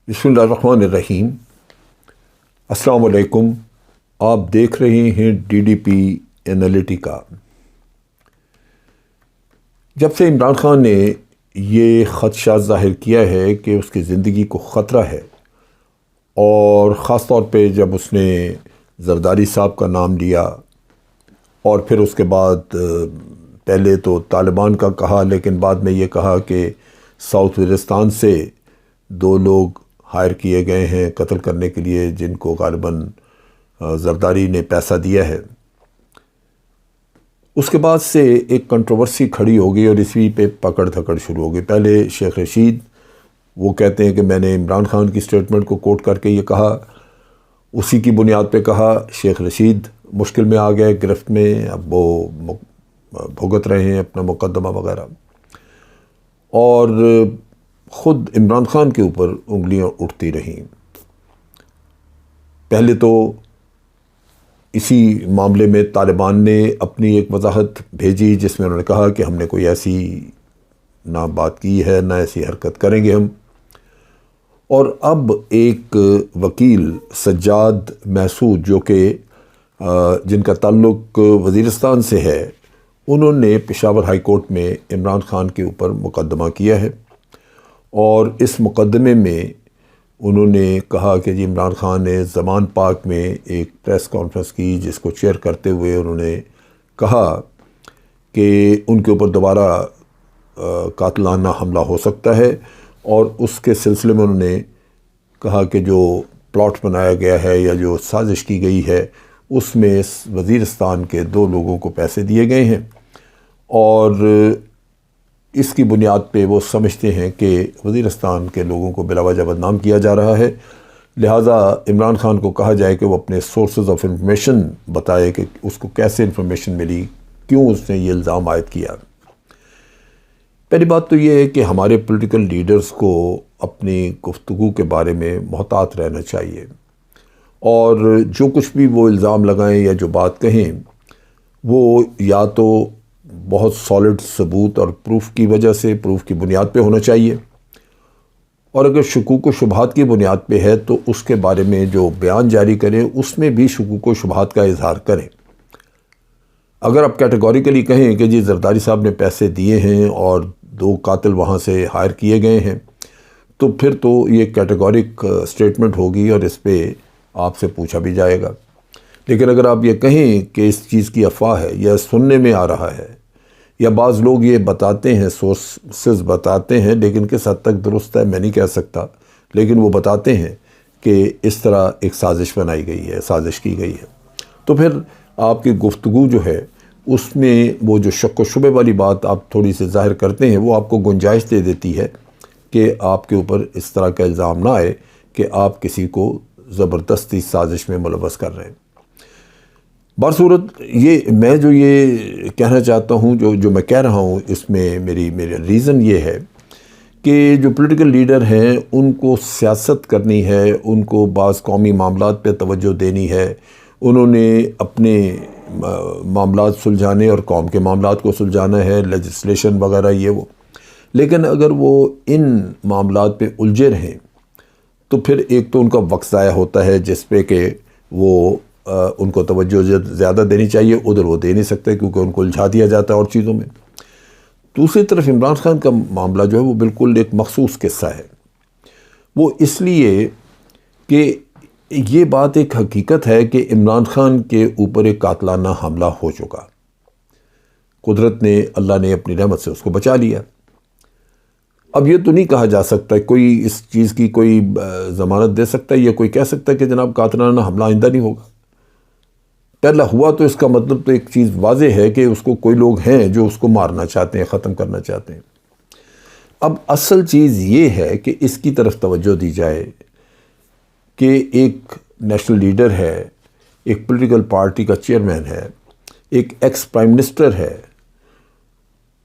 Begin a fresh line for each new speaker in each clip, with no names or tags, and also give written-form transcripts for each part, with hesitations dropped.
بسم اللہ الرحمن الرحیم۔ السلام علیکم۔ آپ دیکھ رہے ہیں ڈی ڈی پی انالیٹیکا۔ جب سے عمران خان نے یہ خدشہ ظاہر کیا ہے کہ اس کی زندگی کو خطرہ ہے، اور خاص طور پہ جب اس نے زرداری صاحب کا نام لیا اور پھر اس کے بعد پہلے تو طالبان کا کہا، لیکن بعد میں یہ کہا کہ ساؤتھ وزیرستان سے 2 لوگ ہائر کیے گئے ہیں قتل کرنے کے لیے، جن کو غالباً زرداری نے پیسہ دیا ہے۔ اس کے بعد سے ایک کنٹروورسی کھڑی ہو گئی اور اسی پہ پکڑ دھکڑ شروع ہو گئی۔ پہلے شیخ رشید وہ کہتے ہیں کہ میں نے عمران خان کی سٹیٹمنٹ کو کوٹ کر کے یہ کہا، اسی کی بنیاد پہ کہا۔ شیخ رشید مشکل میں آ گئے، گرفت میں، اب وہ بھگت رہے ہیں اپنا مقدمہ وغیرہ، اور خود عمران خان کے اوپر انگلیاں اٹھتی رہیں۔ پہلے تو اسی معاملے میں طالبان نے اپنی ایک وضاحت بھیجی جس میں انہوں نے کہا کہ ہم نے کوئی ایسی نہ بات کی ہے، نہ ایسی حرکت کریں گے ہم۔ اور اب ایک وکیل سجاد محسود جو کہ جن کا تعلق وزیرستان سے ہے، انہوں نے پشاور ہائی کورٹ میں عمران خان کے اوپر مقدمہ کیا ہے، اور اس مقدمے میں انہوں نے کہا کہ جی عمران خان نے زمان پاک میں ایک پریس کانفرنس کی جس کو چیئر کرتے ہوئے انہوں نے کہا کہ ان کے اوپر دوبارہ قاتلانہ حملہ ہو سکتا ہے، اور اس کے سلسلے میں انہوں نے کہا کہ جو پلاٹ بنایا گیا ہے یا جو سازش کی گئی ہے اس میں وزیرستان کے 2 لوگوں کو پیسے دیے گئے ہیں، اور اس کی بنیاد پہ وہ سمجھتے ہیں کہ وزیرستان کے لوگوں کو بلا وجہ بدنام کیا جا رہا ہے، لہٰذا عمران خان کو کہا جائے کہ وہ اپنے سورسز آف انفارمیشن بتائے کہ اس کو کیسے انفارمیشن ملی، کیوں اس نے یہ الزام عائد کیا۔ پہلی بات تو یہ ہے کہ ہمارے پولیٹیکل لیڈرز کو اپنی گفتگو کے بارے میں محتاط رہنا چاہیے، اور جو کچھ بھی وہ الزام لگائیں یا جو بات کہیں وہ یا تو بہت سالڈ ثبوت اور پروف کی وجہ سے، پروف کی بنیاد پہ ہونا چاہیے، اور اگر شکوک و شبہات کی بنیاد پہ ہے تو اس کے بارے میں جو بیان جاری کریں اس میں بھی شکوک و شبہات کا اظہار کریں۔ اگر آپ کیٹیگوریکلی کہیں کہ جی زرداری صاحب نے پیسے دیے ہیں اور 2 قاتل وہاں سے ہائر کیے گئے ہیں، تو پھر تو یہ کیٹیگورک سٹیٹمنٹ ہوگی اور اس پہ آپ سے پوچھا بھی جائے گا۔ لیکن اگر آپ یہ کہیں کہ اس چیز کی افواہ ہے یا سننے میں آ رہا ہے، یا بعض لوگ یہ بتاتے ہیں، سورسز بتاتے ہیں، لیکن کس حد تک درست ہے میں نہیں کہہ سکتا، لیکن وہ بتاتے ہیں کہ اس طرح ایک سازش بنائی گئی ہے، سازش کی گئی ہے، تو پھر آپ کی گفتگو جو ہے اس میں وہ جو شک و شبے والی بات آپ تھوڑی سی ظاہر کرتے ہیں وہ آپ کو گنجائش دے دیتی ہے کہ آپ کے اوپر اس طرح کا الزام نہ آئے کہ آپ کسی کو زبردستی سازش میں ملوث کر رہے ہیں۔ برصورت میں جو یہ کہنا چاہتا ہوں، جو میں کہہ رہا ہوں، اس میں میرا ریزن یہ ہے کہ جو پولیٹیکل لیڈر ہیں ان کو سیاست کرنی ہے، ان کو بعض قومی معاملات پہ توجہ دینی ہے، انہوں نے اپنے معاملات سلجھانے اور قوم کے معاملات کو سلجھانا ہے، لیجسلیشن وغیرہ یہ وہ، لیکن اگر وہ ان معاملات پہ الجھے رہیں تو پھر ایک تو ان کا وقت ضائع ہوتا ہے جس پہ کہ وہ ان کو توجہ زیادہ دینی چاہیے، ادھر وہ دے نہیں سکتے کیونکہ ان کو الجھا دیا جاتا ہے اور چیزوں میں۔ دوسری طرف عمران خان کا معاملہ جو ہے وہ بالکل ایک مخصوص قصہ ہے، وہ اس لیے کہ یہ بات ایک حقیقت ہے کہ عمران خان کے اوپر ایک قاتلانہ حملہ ہو چکا، قدرت نے، اللہ نے اپنی رحمت سے اس کو بچا لیا۔ اب یہ تو نہیں کہا جا سکتا، کوئی اس چیز کی کوئی ضمانت دے سکتا ہے یا کوئی کہہ سکتا ہے کہ جناب قاتلانہ حملہ آئندہ نہیں ہوگا۔ پہلا ہوا تو اس کا مطلب تو ایک چیز واضح ہے کہ اس کو کوئی لوگ ہیں جو اس کو مارنا چاہتے ہیں، ختم کرنا چاہتے ہیں۔ اب اصل چیز یہ ہے کہ اس کی طرف توجہ دی جائے کہ ایک نیشنل لیڈر ہے، ایک پولیٹیکل پارٹی کا چیئرمین ہے، ایک ایکس پرائم منسٹر ہے،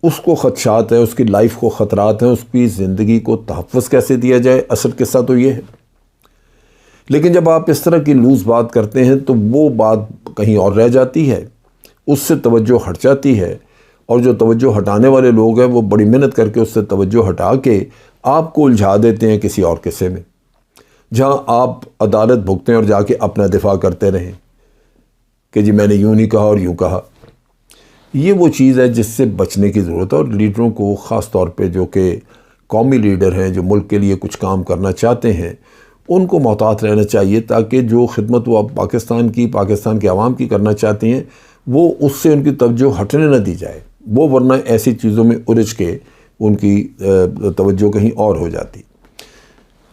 اس کو خدشات ہیں، اس کی لائف کو خطرات ہیں، اس کی زندگی کو تحفظ کیسے دیا جائے، اصل قصہ تو یہ ہے۔ لیکن جب آپ اس طرح کی لوز بات کرتے ہیں تو وہ بات کہیں اور رہ جاتی ہے، اس سے توجہ ہٹ جاتی ہے، اور جو توجہ ہٹانے والے لوگ ہیں وہ بڑی محنت کر کے اس سے توجہ ہٹا کے آپ کو الجھا دیتے ہیں کسی اور قصے میں۔ جہاں آپ عدالت بھگتیں اور جا کے اپنا دفاع کرتے رہیں کہ جی میں نے یوں نہیں کہا اور یوں کہا. یہ وہ چیز ہے جس سے بچنے کی ضرورت ہے، اور لیڈروں کو خاص طور پہ جو کہ قومی لیڈر ہیں، جو ملک کے لیے کچھ کام کرنا چاہتے ہیں، ان کو محتاط رہنا چاہیے تاکہ جو خدمت وہ اب پاکستان کے عوام کی کرنا چاہتے ہیں وہ اس سے ان کی توجہ ہٹنے نہ دی جائے، وہ ورنہ ایسی چیزوں میں الجھ کے ان کی توجہ کہیں اور ہو جاتی.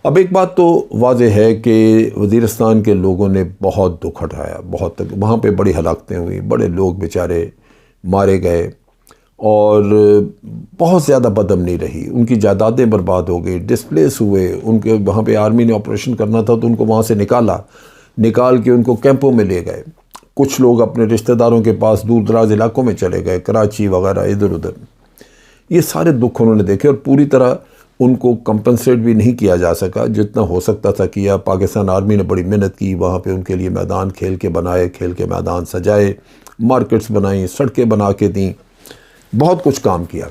اب ایک بات تو واضح ہے کہ وزیرستان کے لوگوں نے بہت دکھ اٹھایا، وہاں پہ بڑی ہلاکتیں ہوئی، بڑے لوگ بیچارے مارے گئے اور بہت زیادہ بدامنی رہی، ان کی جائیدادیں برباد ہو گئی، ڈسپلیس ہوئے. ان کے وہاں پہ آرمی نے آپریشن کرنا تھا تو ان کو وہاں سے نکال کے ان کو کیمپوں میں لے گئے. کچھ لوگ اپنے رشتہ داروں کے پاس دور دراز علاقوں میں چلے گئے، کراچی وغیرہ ادھر ادھر. یہ سارے دکھ انہوں نے دیکھے اور پوری طرح ان کو کمپنسیٹ بھی نہیں کیا جا سکا، جتنا ہو سکتا تھا کیا. پاکستان آرمی نے بڑی محنت کی، وہاں پہ ان کے لیے میدان کھیل کے میدان سجائے، مارکیٹس بنائیں، سڑکیں بنا کے دیں، بہت کچھ کام کیا.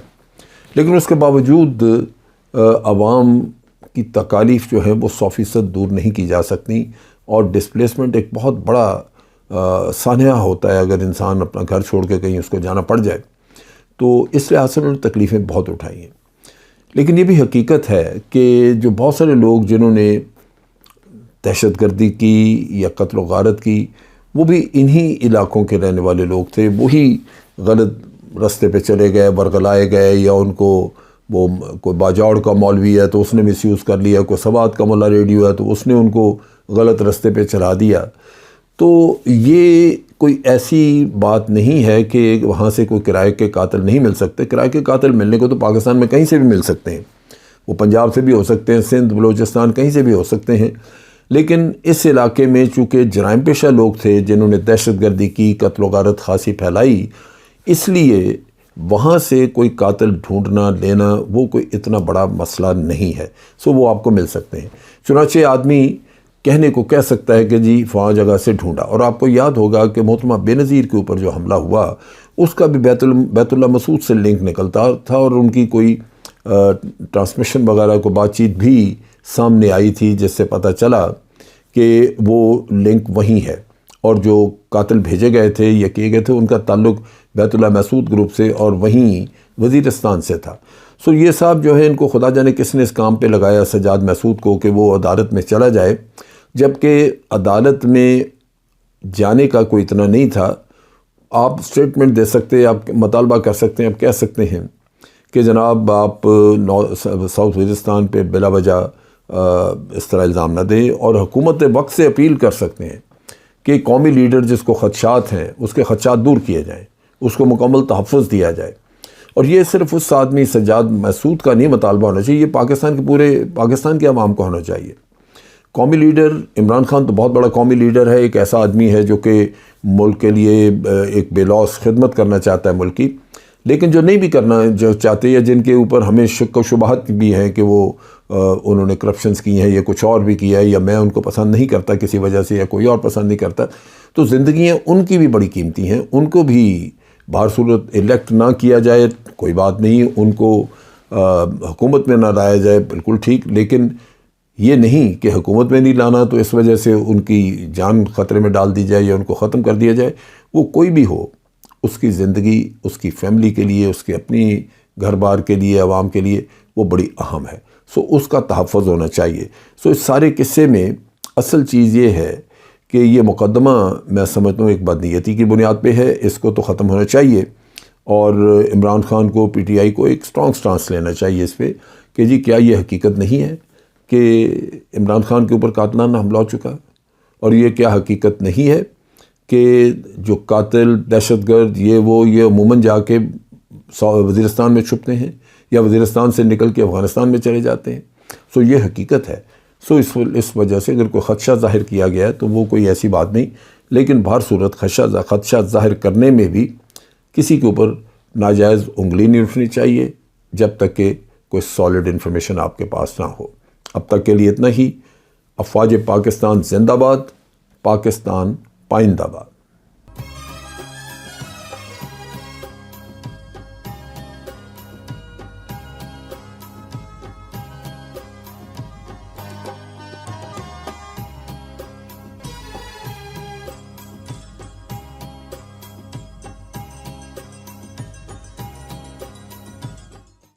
لیکن اس کے باوجود عوام کی تکالیف جو ہیں وہ 100% دور نہیں کی جا سکتی، اور ڈسپلیسمنٹ ایک بہت بڑا سانحہ ہوتا ہے اگر انسان اپنا گھر چھوڑ کے کہیں اس کو جانا پڑ جائے. تو اس لحاظ سے انہوں نے تکلیفیں بہت اٹھائی ہیں. لیکن یہ بھی حقیقت ہے کہ جو بہت سارے لوگ جنہوں نے دہشت گردی کی یا قتل و غارت کی، وہ بھی انہی علاقوں کے رہنے والے لوگ تھے. وہی غلط راستے پہ چلے گئے، ورغلائے گئے، یا ان کو وہ کوئی باجوڑ کا مولوی ہے تو اس نے مس یوز کر لیا، کوئی سوات کا ملا ریڈیو ہے تو اس نے ان کو غلط راستے پہ چلا دیا. تو یہ کوئی ایسی بات نہیں ہے کہ وہاں سے کوئی کرائے کے قاتل نہیں مل سکتے. کرائے کے قاتل ملنے کو تو پاکستان میں کہیں سے بھی مل سکتے ہیں، وہ پنجاب سے بھی ہو سکتے ہیں، سندھ بلوچستان کہیں سے بھی ہو سکتے ہیں. لیکن اس علاقے میں چونکہ جرائم پیشہ لوگ تھے جنہوں نے دہشت گردی کی، قتل و غارت خاصی پھیلائی، اس لیے وہاں سے کوئی قاتل ڈھونڈنا لینا وہ کوئی اتنا بڑا مسئلہ نہیں ہے. وہ آپ کو مل سکتے ہیں. چنانچہ آدمی کہنے کو کہہ سکتا ہے کہ جی فلاں جگہ سے ڈھونڈا. اور آپ کو یاد ہوگا کہ محترمہ بے نظیر کے اوپر جو حملہ ہوا اس کا بھی بیت اللہ مسعود سے لنک نکلتا تھا، اور ان کی کوئی ٹرانسمیشن وغیرہ کو بات چیت بھی سامنے آئی تھی جس سے پتہ چلا کہ وہ لنک وہیں ہے، اور جو قاتل بھیجے گئے تھے یا کیے گئے تھے ان کا تعلق بیت اللہ مسعود گروپ سے اور وہیں وزیرستان سے تھا. یہ صاحب جو ہے ان کو خدا جانے کس نے اس کام پہ لگایا، سجاد مسعود کو، کہ وہ عدالت میں چلا جائے، جبکہ عدالت میں جانے کا کوئی اتنا نہیں تھا. آپ سٹیٹمنٹ دے سکتے، آپ مطالبہ کر سکتے ہیں، آپ کہہ سکتے ہیں کہ جناب آپ ساؤتھ وزیرستان پہ بلا وجہ اس طرح الزام نہ دیں، اور حکومت وقت سے اپیل کر سکتے ہیں کہ قومی لیڈر جس کو خدشات ہیں اس کے خدشات دور کیے جائیں، اس کو مکمل تحفظ دیا جائے. اور یہ صرف اس آدمی سجاد مسعود کا نہیں مطالبہ ہونا چاہیے، یہ پاکستان کے پورے پاکستان کے عوام کو ہونا چاہیے. قومی لیڈر عمران خان تو بہت بڑا قومی لیڈر ہے، ایک ایسا آدمی ہے جو کہ ملک کے لیے ایک بے لوث خدمت کرنا چاہتا ہے ملک کی. لیکن جو نہیں بھی کرنا جو چاہتے یا جن کے اوپر ہمیں شک و شبہات بھی ہیں کہ وہ انہوں نے کرپشنز کی ہیں یا کچھ اور بھی کیا ہے، یا میں ان کو پسند نہیں کرتا کسی وجہ سے، یا کوئی اور پسند نہیں کرتا، تو زندگیاں ان کی بھی بڑی قیمتی ہیں. ان کو بھی بہر صورت الیکٹ نہ کیا جائے کوئی بات نہیں، ان کو حکومت میں نہ لایا جائے بالکل ٹھیک، لیکن یہ نہیں کہ حکومت میں نہیں لانا تو اس وجہ سے ان کی جان خطرے میں ڈال دی جائے یا ان کو ختم کر دیا جائے. وہ کوئی بھی ہو، اس کی زندگی اس کی فیملی کے لیے، اس کے اپنی گھر بار کے لیے، عوام کے لیے وہ بڑی اہم ہے. اس کا تحفظ ہونا چاہیے. اس سارے قصے میں اصل چیز یہ ہے کہ یہ مقدمہ میں سمجھتا ہوں ایک بدنیتی کی بنیاد پہ ہے، اس کو تو ختم ہونا چاہیے، اور عمران خان کو پی ٹی آئی کو ایک سٹرانگ سٹانس لینا چاہیے اس پہ کہ جی کیا یہ حقیقت نہیں ہے کہ عمران خان کے اوپر قاتلانہ حملہ ہو چکا، اور یہ کیا حقیقت نہیں ہے کہ جو قاتل دہشت گرد یہ عموماً جا کے وزیرستان میں چھپتے ہیں یا وزیرستان سے نکل کے افغانستان میں چلے جاتے ہیں. یہ حقیقت ہے. اس وجہ سے اگر کوئی خدشہ ظاہر کیا گیا ہے تو وہ کوئی ایسی بات نہیں، لیکن بہر صورت خدشہ ظاہر کرنے میں بھی کسی کے اوپر ناجائز انگلی نہیں اٹھنی چاہیے جب تک کہ کوئی سالڈ انفارمیشن آپ کے پاس نہ ہو. اب تک کے لیے اتنا ہی. افواج پاکستان زندہ باد، پاکستان پائندہ باد.